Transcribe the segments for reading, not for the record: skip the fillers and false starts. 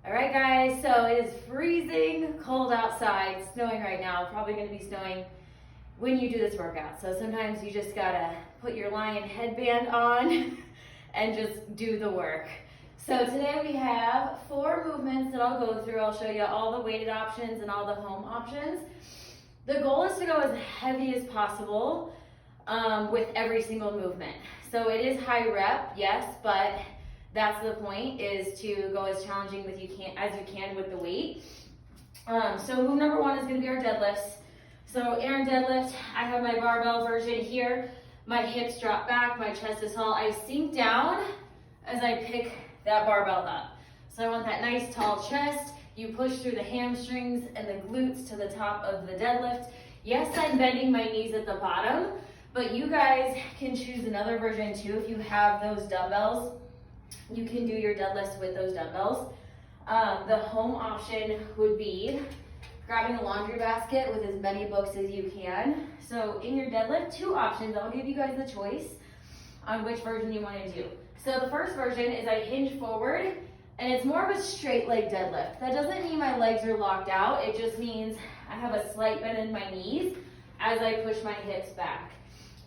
All right, guys, so it is freezing cold outside, snowing right now, probably gonna be snowing when you do this workout. So sometimes you just gotta put your lion headband on and just do the work. So today we have 4 movements that I'll go through. I'll show you all the weighted options and all the home options. The goal is to go as heavy as possible with every single movement. So it is high rep, yes, but that's the point, is to go as challenging as you can with the weight. So move number 1 is gonna be our deadlifts. So in our deadlift, I have my barbell version here. My hips drop back, my chest is tall. I sink down as I pick that barbell up. So I want that nice tall chest. You push through the hamstrings and the glutes to the top of the deadlift. Yes, I'm bending my knees at the bottom, but you guys can choose another version too. If you have those dumbbells, you can do your deadlifts with those dumbbells. The home option would be grabbing a laundry basket with as many books as you can. So in your deadlift, 2 options. I'll give you guys the choice on which version you want to do. So the first version is I hinge forward, and it's more of a straight leg deadlift. That doesn't mean my legs are locked out. It just means I have a slight bend in my knees as I push my hips back.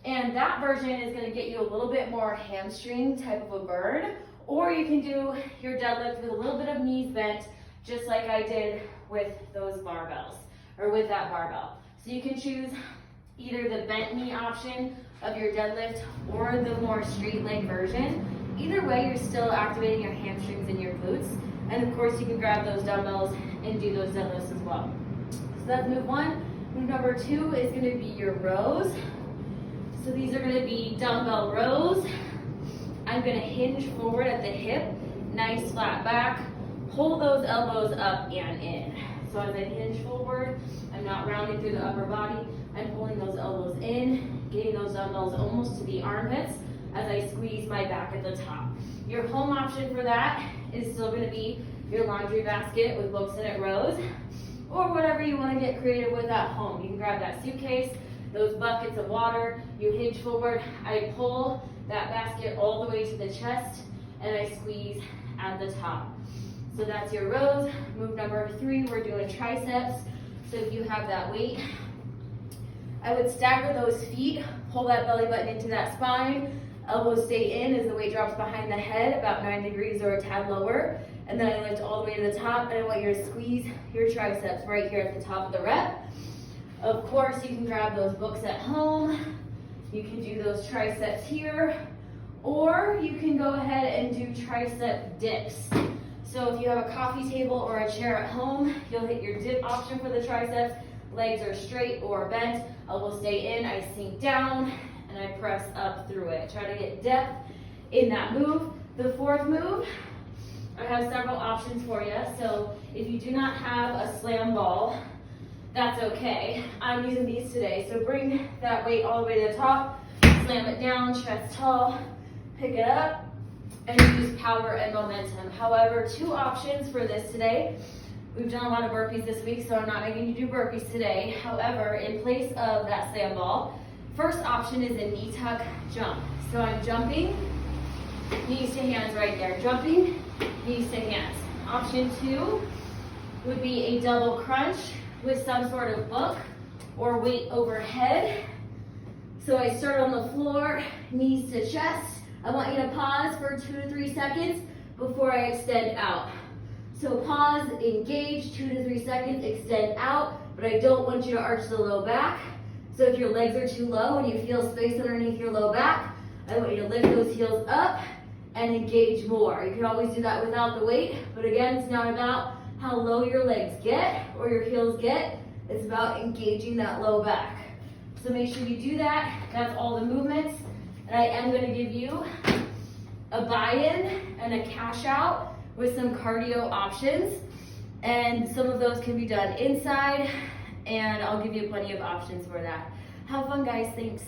And that version is going to get you a little bit more hamstring type of a burn, or you can do your deadlift with a little bit of knees bent, just like I did with those barbells, or with that barbell. So you can choose either the bent knee option of your deadlift or the more straight leg version. Either way, you're still activating your hamstrings and your glutes. And of course, you can grab those dumbbells and do those deadlifts as well. So that's move 1. Move number 2 is gonna be your rows. So these are gonna be dumbbell rows. I'm gonna hinge forward at the hip, nice flat back, pull those elbows up and in. So as I hinge forward, I'm not rounding through the upper body, I'm pulling those elbows in, getting those dumbbells almost to the armpits as I squeeze my back at the top. Your home option for that is still gonna be your laundry basket with books in it rows, or whatever you wanna get creative with at home. You can grab that suitcase, those buckets of water, you hinge forward, I pull that basket all the way to the chest, and I squeeze at the top. So that's your rows. Move number 3, we're doing triceps. So if you have that weight, I would stagger those feet, pull that belly button into that spine, elbows stay in as the weight drops behind the head, about 9 degrees or a tad lower, and then I lift all the way to the top, and I want you to squeeze your triceps right here at the top of the rep. Of course, you can grab those books at home. You can do those triceps here, or you can go ahead and do tricep dips. So if you have a coffee table or a chair at home, you'll hit your dip option for the triceps. Legs are straight or bent, elbows stay in, I sink down, and I press up through it. Try to get depth in that move. The 4th move, I have several options for you. So if you do not have a slam ball, that's okay. I'm using these today. So bring that weight all the way to the top, slam it down, chest tall, pick it up, and use power and momentum. However, 2 options for this today. We've done a lot of burpees this week, so I'm not making you do burpees today. However, in place of that slam ball, first option is a knee tuck jump. So I'm jumping, knees to hands right there. Jumping, knees to hands. Option 2 would be a double crunch with some sort of book or weight overhead. So I start on the floor, knees to chest. I want you to pause for 2 to 3 seconds before I extend out. So pause, engage, 2 to 3 seconds, extend out, but I don't want you to arch the low back. So if your legs are too low and you feel space underneath your low back, I want you to lift those heels up and engage more. You can always do that without the weight, but again, it's not about how low your legs get or your heels get. It's about engaging that low back. So make sure you do that. That's all the movements. And I am going to give you a buy-in and a cash out with some cardio options. And some of those can be done inside, and I'll give you plenty of options for that. Have fun, guys. Thanks.